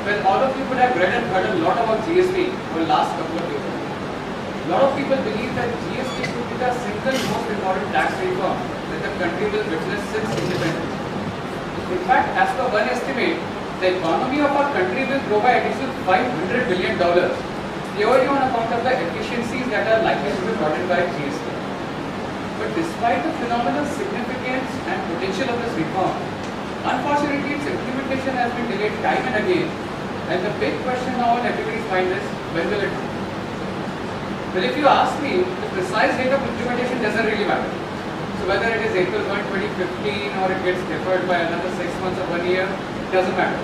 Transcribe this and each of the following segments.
Well, all of you would have read and heard a lot about GST for the last couple of years. A lot of people believe that GST could be the single most important tax reform that the country will witness since independence. In fact, as per one estimate, the economy of our country will grow by additional $500 billion purely on account of the efficiencies that are likely to be brought in by GST. But despite the phenomenal significance and potential of this reform, unfortunately its implementation has been delayed time and again, and the big question now on everybody's mind is, when will it come? Well, if you ask me, the precise date of implementation doesn't really matter. So whether it is April 1, 2015 or it gets deferred by another 6 months or 1 year, it doesn't matter.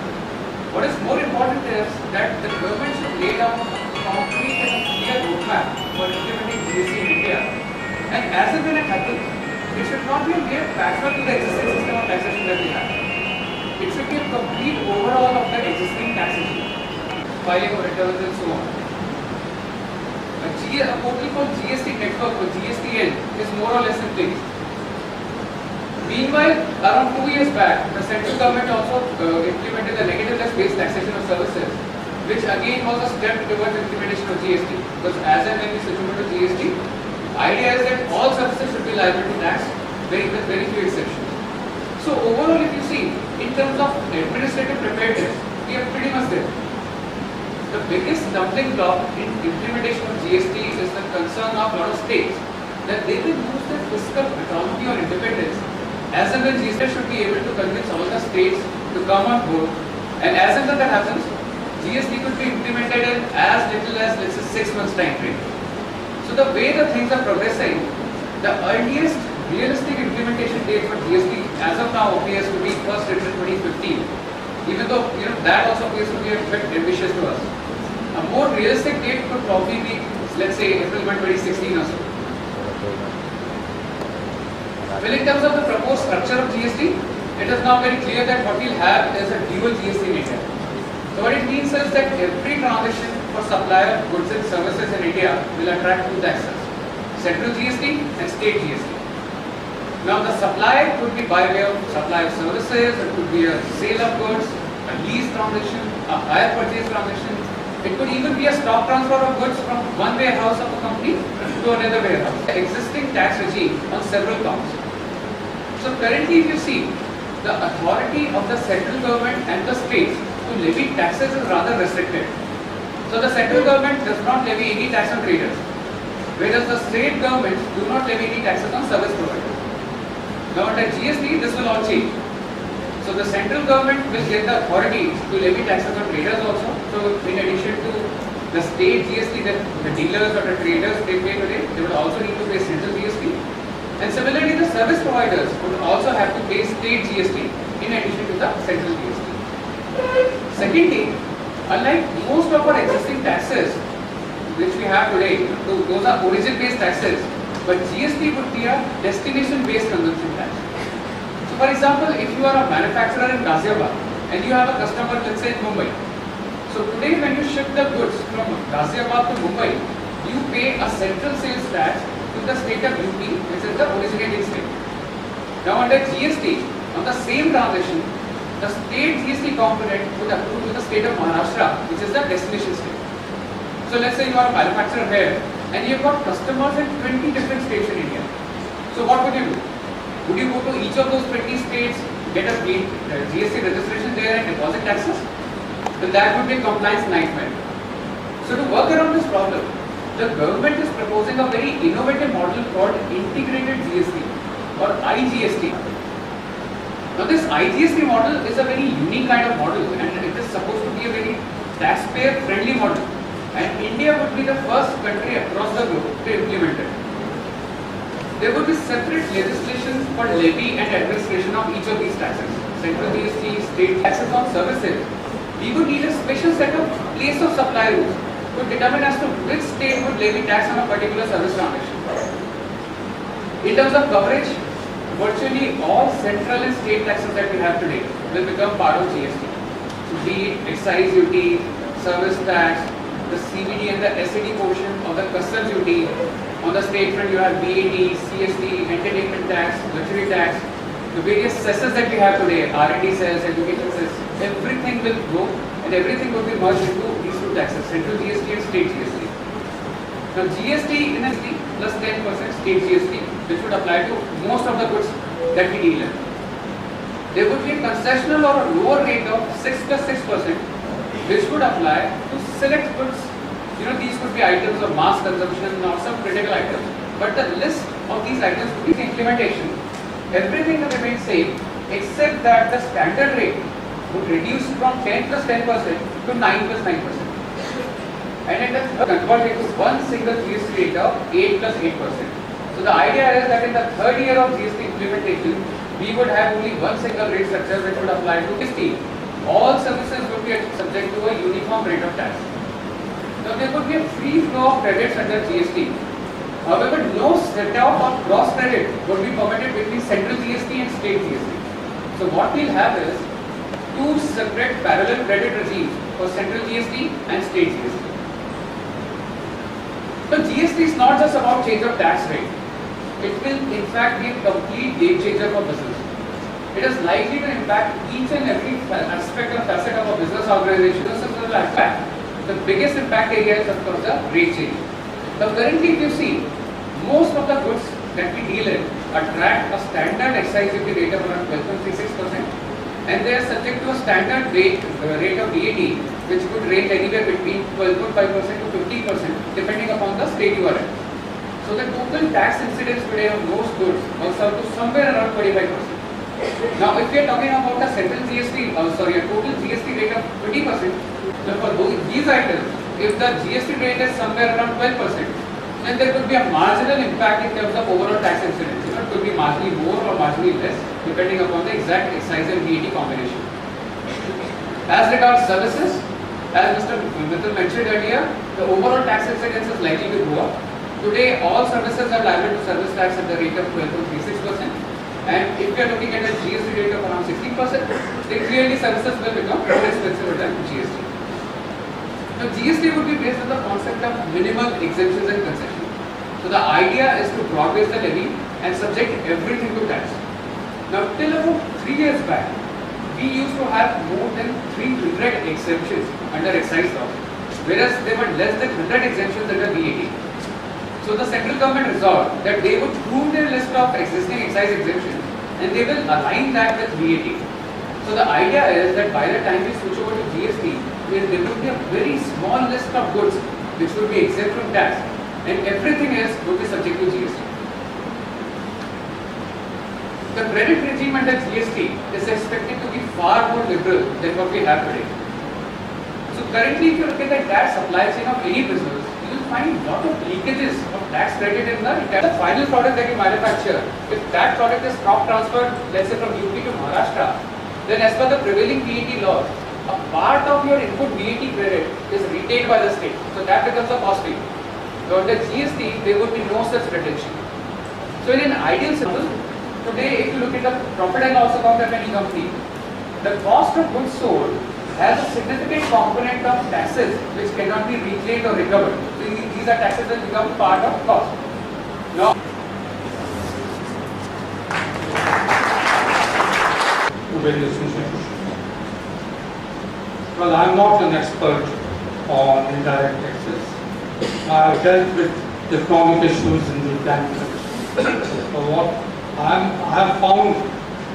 What is more important is that the government should lay down a concrete and a clear roadmap for implementing GST in India. And as and when it happens, it should not be a mere patchwork to the existing system of taxation that we have. It should be a complete overhaul of the existing taxation, filing of returns and so on. A portal called GST Network or GSTN is more or less in place. Meanwhile, around 2 years back, the central government also implemented the negative based taxation of services, which again was a step towards implementation of GST. Because as and when we switch over to GST, idea is that all services should be liable to tax, with very few exceptions. So overall, if you see, in terms of administrative preparedness, we are pretty much there. The biggest stumbling block in implementation of GST is the concern of a lot of states that they will lose their fiscal autonomy or independence as and when GST should be able to convince all the states to come on board, and as and when that happens, GST could be implemented in as little as, let's say, 6 months time frame. So the way the things are progressing, the earliest realistic implementation date for GST as of now appears to be 1st April 2015. Even though that also appears to be a bit ambitious to us. A more realistic date could probably be, let's say, April 1, 2016 or so. Well, in terms of the proposed structure of GST, it is now very clear that what we'll have is a dual GST in India. So what it means is that every transaction for supplier of goods and services in India will attract two taxes: central GST and state GST. Now the supply could be by way of supply of services, it could be a sale of goods, a lease transaction, a hire purchase transaction. It could even be a stock transfer of goods from one warehouse of a company to another warehouse. The existing tax regime on several counts. So currently if you see, the authority of the central government and the states to levy taxes is rather restricted. So the central government does not levy any tax on traders, whereas the state governments do not levy any taxes on service providers. Now under GST, this will all change. So the central government will get the authority to levy taxes on traders also. So in addition to the state GST that the dealers or the traders they pay today, they would also need to pay central GST. And similarly, the service providers would also have to pay state GST in addition to the central GST. Secondly, unlike most of our existing taxes which we have today, those are origin-based taxes, but GST would be a destination-based consumption tax. So for example, if you are a manufacturer in Ghaziabad and you have a customer, let's say in Mumbai. So today when you ship the goods from Ghaziabad to Mumbai, you pay a central sales tax to the state of UP, which is the originating state. Now under GST, on the same transaction, the state GST component would accrue to the state of Maharashtra, which is the destination state. So let's say you are a manufacturer here and you've got customers in 20 different states in India. So what would you do? Would you go to each of those 20 states, get a GST registration there and deposit taxes? Then that would be a compliance nightmare. So to work around this problem, the government is proposing a very innovative model called Integrated GST or IGST. Now this IGST model is a very unique kind of model and it is supposed to be a very taxpayer friendly model. And India would be the first country across the globe to implement it. There would be separate legislation for levy and administration of each of these taxes. Central GST, state taxes on services. We would need a special set of place of supply rules to determine as to which state would levy tax on a particular service transaction. In terms of coverage, virtually all central and state taxes that we have today will become part of GST. So be it excise duty, service tax, the CVD and the SAD portion of the customs duty. On the state front you have VAT, CST, entertainment tax, luxury tax, the various cesses that we have today, R&D cess, education cess, everything will go and everything would be merged into these two taxes, central GST and state GST. Now GST in ST plus 10% state GST, which would apply to most of the goods that we deal in. There would be a concessional or a lower rate of 6 plus 6%, which would apply to select goods. These could be items of mass consumption or some critical items. But the list of these items would be the implementation. Everything will remain same, except that the standard rate would reduce from 10 plus 10% to 9 plus 9%. And it is converted into one single GST rate of 8 plus 8%. So the idea is that in the third year of GST implementation, we would have only one single rate structure which would apply to GST. All services would be subject to a uniform rate of tax. Now there would be a free flow of credits under GST. However, no set-off or cross credit would be permitted between central GST and state GST. So what we'll have is two separate parallel credit regimes for central GST and state GST. So GST is not just about change of tax rate. It will in fact be a complete game changer for business. It is likely to impact each and every aspect or facet of a business organization. The biggest impact area is of course the rate change. Now currently if you see, most of the goods that we deal in attract a standard excise duty rate of around 12.36%, and they are subject to a standard rate of VAT, which could range anywhere between 12.5% to 15% depending upon the state you are in. So the total tax incidence today on most goods works out to somewhere around 25%. Now if we are talking about a central GST, a total GST rate of 20%, so for these items, if the GST rate is somewhere around 12%, then there could be a marginal impact in terms of overall tax incidence. It could be marginally more or marginally less, depending upon the exact excise and VAT combination. As regards services, as Mr. Mittal mentioned earlier, the overall tax incidence is likely to go up. Today, all services are liable to service tax at the rate of 12.36%, and if we are looking at a GST rate of around 16%, then clearly services will become more expensive than GST. Now, GST would be based on the concept of minimal exemptions and concessions. So the idea is to broad-base the levy and subject everything to tax. Now, till about 3 years back, we used to have more than 300 exemptions under excise law, whereas there were less than 100 exemptions under VAT. So the central government resolved that they would prove their list of existing excise exemptions and they will align that with VAT. So the idea is that by the time we switch over to GST, there would be a very small list of goods which would be exempt from tax, and everything else would be subject to GST. The credit regime under GST is expected to be far more liberal than what we have today. So currently, if you look at the entire supply chain of any business, you will find a lot of leakages of tax credit in the final product that you manufacture. If that product is crop transferred, let's say from UP to Maharashtra, then as per the prevailing VAT laws, a part of your input VAT credit is retained by the state. So that becomes a cost. So under GST, there would be no such retention. So in an ideal scenario, today if you look at the profit and loss account of any company, the cost of goods sold has a significant component of taxes which cannot be reclaimed or recovered. So these are taxes that become part of cost. Now, well, I am not an expert on indirect taxes. I have dealt with economic issues in the banking sector. So what I have found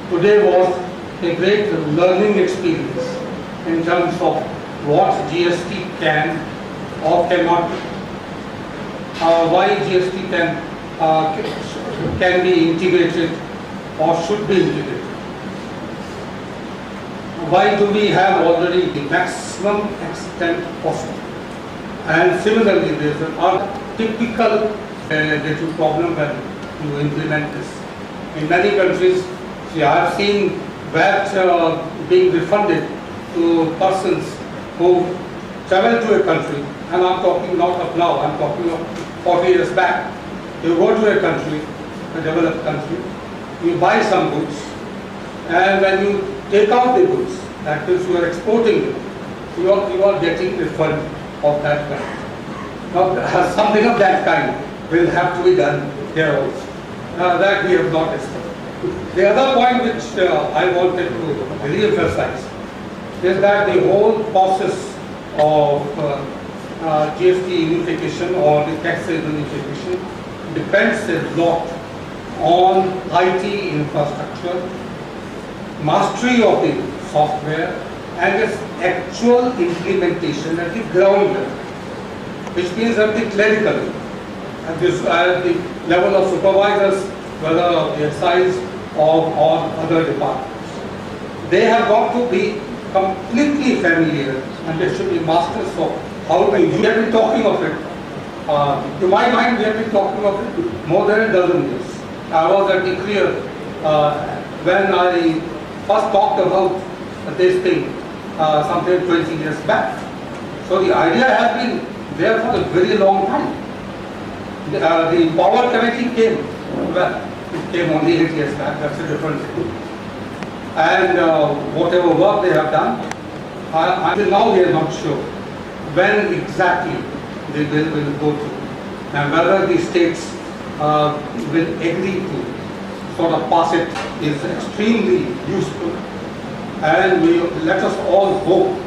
today was a great learning experience in terms of what GST can or cannot do. Why GST can be integrated or should be integrated. Why do we have already the maximum extent possible? And similarly, there is a typical little problem when you implement this. In many countries, see, I have seen VAT being refunded to persons who travel to a country, and I'm talking not of now, I'm talking of 40 years back. You go to a country, a developed country, you buy some goods, and when you take out the goods, that means you are exporting them, you are getting refund of that kind. Now, something of that kind will have to be done here also. That we have not established. The other point which I wanted to re-emphasize is that the whole process of GST unification or the tax unification depends a lot on IT infrastructure, mastery of the software, and its actual implementation at the ground level, which means at the clerical, at the level of supervisors, whether of the excise or other departments. They have got to be completely familiar and they should be masters of how to use. We have been talking of it. To my mind, we have been talking of it more than a dozen years. I was at the clear when I first talked about this thing something 20 years back. So the idea has been there for a very long time. The Power Committee came, well, it came only 8 years back, that's a different thing. And whatever work they have done, until now we are not sure when exactly the bill will go through and whether the states will agree to sort of pass it is extremely useful. And let us all hope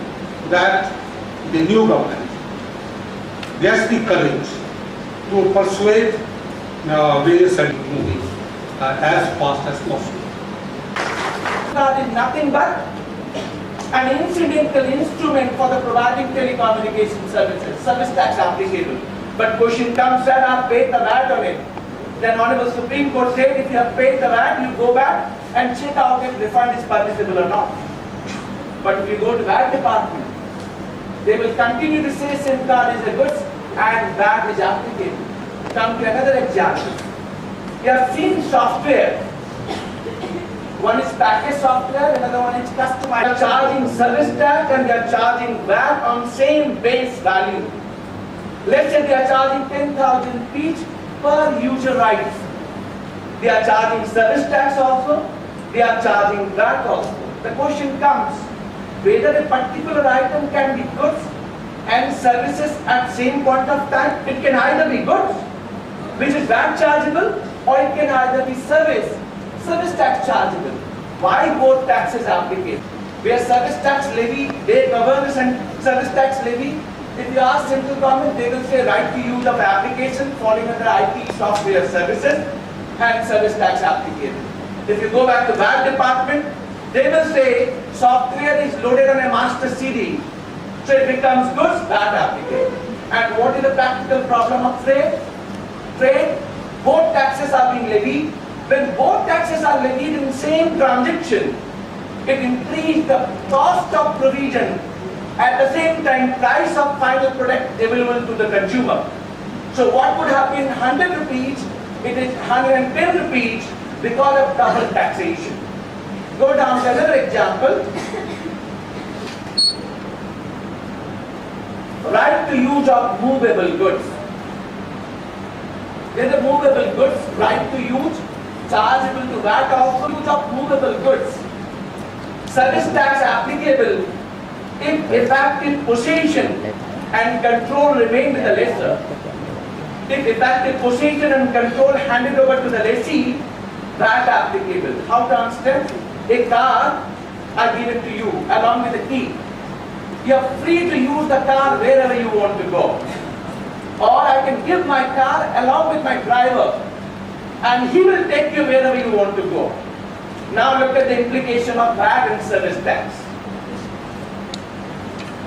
that the new government gets the courage to persuade various moving as fast as possible. That is nothing but an incidental instrument for the providing telecommunication services, service tax applicable. But question comes that I have paid the VAT on it. Then Honorable Supreme Court said if you have paid the VAT, you go back and check out if refund is permissible or not. But if you go to VAT department, they will continue to say SIM card is a goods and VAT is applicable. Come to another example. You have seen software. One is package software, another one is customized. They are charging service tax and they are charging VAT on same base value. Let's say they are charging 10,000 each per user rights. They are charging service tax also, they are charging VAT also. The question comes, whether a particular item can be goods and services at same point of time. It can either be goods, which is VAT chargeable, or it can either be service tax chargeable. Why both taxes are applicable? Where service tax levy, they govern the service tax levy. If you ask central government, they will say right to use of application falling under IT software services and service tax applicable. If you go back to VAT department, they will say software is loaded on a master CD, so it becomes goods, VAT applicable. And what is the practical problem of trade? Trade, both taxes are being levied. When both taxes are levied in same transaction, it increases the cost of provision, at the same time price of final product available to the consumer. So what would have been 100 rupees, it is 110 rupees because of double taxation. Go down to another example. Right to use of movable goods. There is a movable goods, right to use, chargeable to VAT also, use of movable goods. Service tax applicable if effective possession and control remain with the lessor. If effective possession and control handed over to the lessee, VAT applicable. How to understand? A car I give it to you along with the key. You are free to use the car wherever you want to go. Or I can give my car along with my driver and he will take you wherever you want to go. Now look at the implication of VAT and service tax.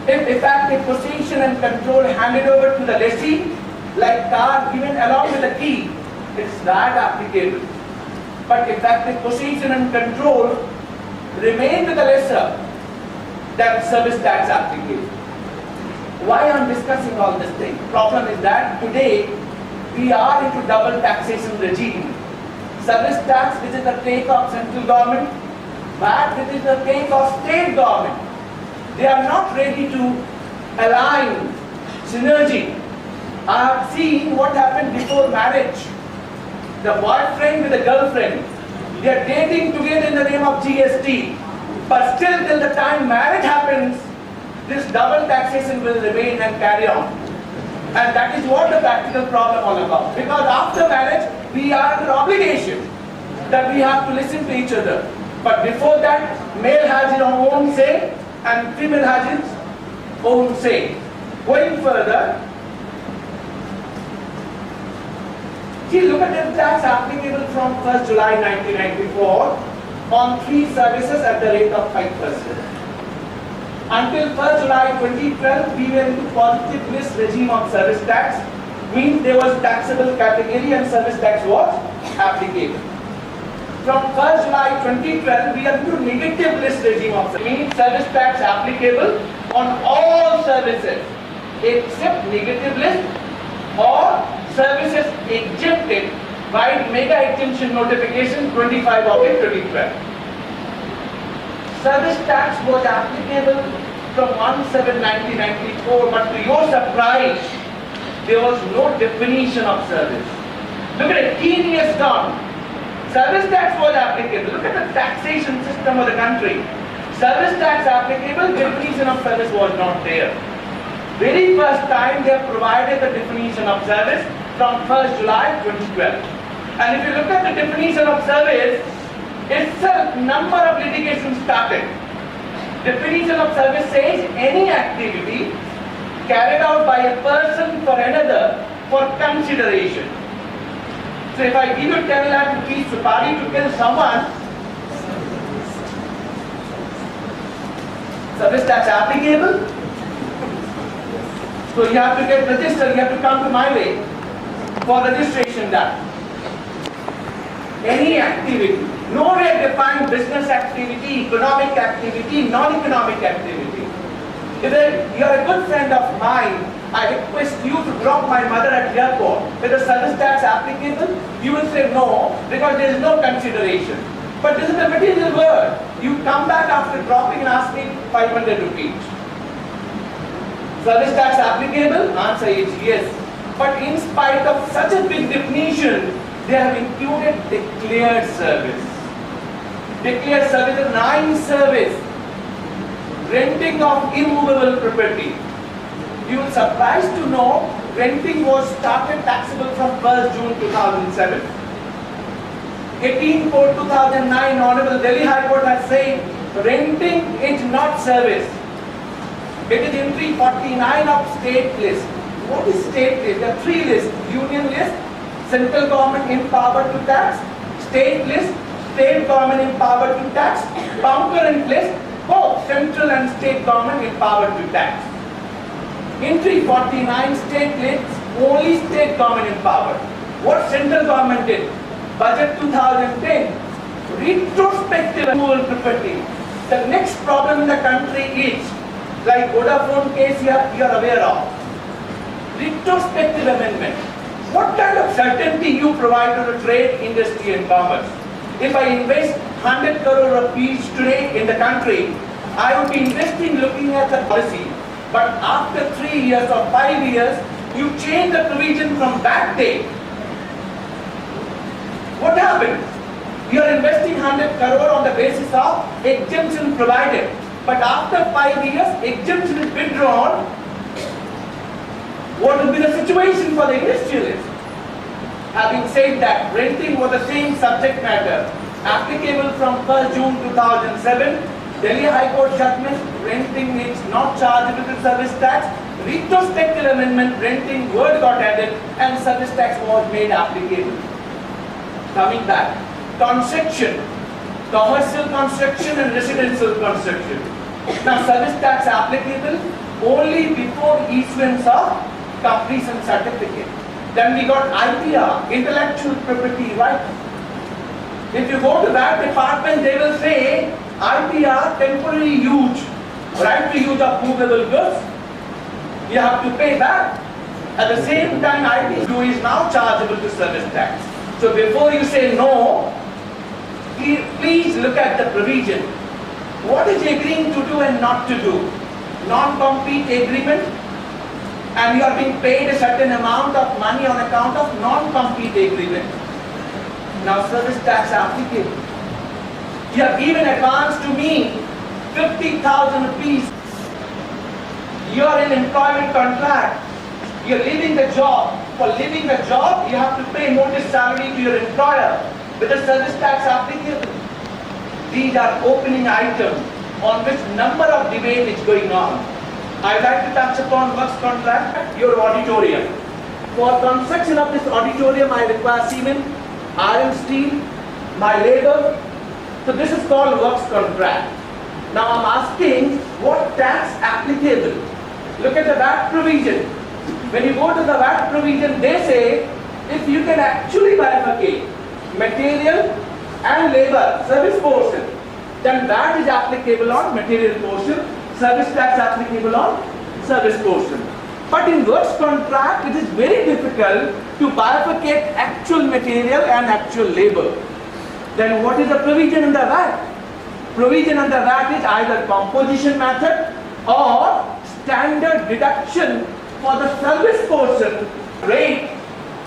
If effective possession and control handed over to the lessee, like car given along with the key, it's VAT applicable. But effective possession and control remain with the lessor, then service tax applicable. Why I am discussing all this thing? Problem is that today we are into double taxation regime. Service tax, which is the take of central government, VAT, which is the take of state government. They are not ready to align synergy. I have seen what happened before marriage. The boyfriend with the girlfriend, they are dating together in the name of GST, but still till the time marriage happens, this double taxation will remain and carry on. And that is what the practical problem all about. Because after marriage, we are under obligation that we have to listen to each other. But before that, male has his own say and female has its own say. Going further, see, look at the tax applicable from 1st July 1994 on 3 services at the rate of 5%. Until 1st July 2012, we were in the positive list regime of service tax, means there was taxable category and service tax was applicable. From 1st July 2012, we are into negative list regime of service, means service tax applicable on all services except negative list or services exempted by mega exemption notification 25/2012. Service tax was applicable from 1/7/1994, but to your surprise, there was no definition of service. Look at it, 10 years down. Service tax was applicable. Look at the taxation system of the country. Service tax applicable, definition of service was not there. Very first time they have provided the definition of service from 1st July 2012. And if you look at the definition of service, itself number of litigations started. Definition of service says any activity carried out by a person for another for consideration. So if I give you 10 lakh rupees to party to kill someone, service tax applicable. So you have to get registered, you have to come to my way for registration done. Any activity, nowhere defined business activity, economic activity, non-economic activity. If you are a good friend of mine, I request you to drop my mother at the airport. With the service tax applicable, you will say no, because there is no consideration. But this is the material word. You come back after dropping and ask me 500 rupees. Service tax applicable? Answer is yes. But in spite of such a big definition, they have included declared service. Declared service is 9 service. Renting of immovable property. You will surprised to know renting was started taxable from 1st June 2007. 18/4/2009 Honorable Delhi High Court has said renting is not service. It is entry 49 of state list. What is state list? There are 3 lists. Union list, central government empowered to tax, state list, state government empowered to tax, concurrent list, both central and state government empowered to tax. Entry 49 state list, only state government empowered. What central government did? Budget 2010, retrospective removal property. The next problem in the country is, like Vodafone case you are aware of, retrospective amendment. What kind of certainty you provide to the trade, industry and commerce? If I invest 100 crore rupees today in the country, I would be investing looking at the policy. But after 3 years or 5 years, you change the provision from that date. What happened? You are investing 100 crore on the basis of exemption provided. But after 5 years, exemption is withdrawn. What will be the situation for the industrialist? Having said that, renting was the same subject matter, applicable from 1st June 2007, Delhi High Court judgment, renting is not chargeable with service tax, retrospective amendment, renting word got added and service tax was made applicable. Coming back, construction, commercial construction and residential construction. Now service tax applicable only before issuance of completion certificate. Then we got IPR, intellectual property right. If you go to that department, they will say IPR, temporary use, right to use of movable goods. You have to pay back. At the same time, IPR is now chargeable to service tax. So before you say no, please look at the provision. What is agreeing to do and not to do? Non-compete agreement, and you are being paid a certain amount of money on account of non-compete agreement. Now service tax applicable. You have given advance to me 50,000 rupees. You are in employment contract. You are leaving the job. For leaving the job, you have to pay notice salary to your employer with the service tax applicable. These are opening items. on which number of debate is going on. I'd like to touch upon works contract, your auditorium. For construction of this auditorium, I require cement, iron, steel, my labor. So this is called works contract. Now I'm asking, what tax applicable? Look at the VAT provision. When you go to the VAT provision, they say, if you can actually bifurcate material and labor service portion, then VAT is applicable on material portion, service tax applicable on service portion. But in works contract, it is very difficult to bifurcate actual material and actual labor. Then what is the provision under VAT? Provision under VAT is either composition method or standard deduction for the service portion rate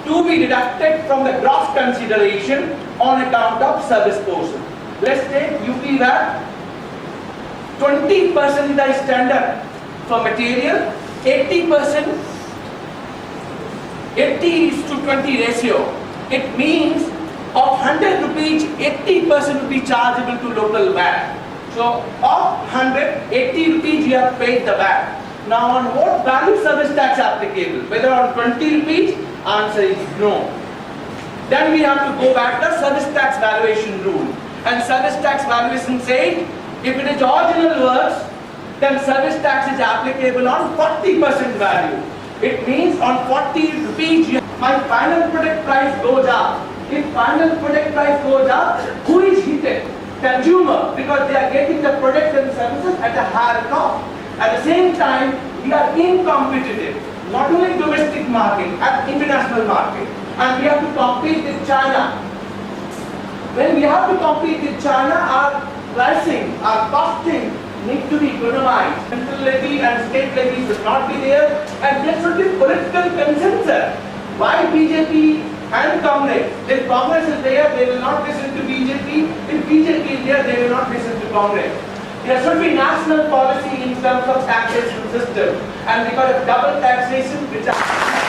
to be deducted from the gross consideration on account of service portion. Let's take UP VAT. 20% is the standard for material, 80%, 80:20 ratio. It means of 100 rupees, 80% will be chargeable to local VAT. So of 100, 80 rupees you have paid the VAT. Now on what value service tax applicable? Whether on 20 rupees? Answer is no. Then we have to go back to service tax valuation rule. And service tax valuation says, if it is original works, then service tax is applicable on 40% value. It means on 40 rupees, my final product price goes up. If final product price goes up, who is hit? Consumer, because they are getting the products and services at a higher cost. At the same time, we are incompetitive, not only domestic market, at international market. And we have to compete with China. When we have to compete with China, our pricing, our costing need to be economized. Central levy and state levies should not be there, and there should be political consensus. Why BJP and Congress? If Congress is there, they will not listen to BJP. If BJP is there, they will not listen to Congress. There should be national policy in terms of taxation system, and because of double taxation, which are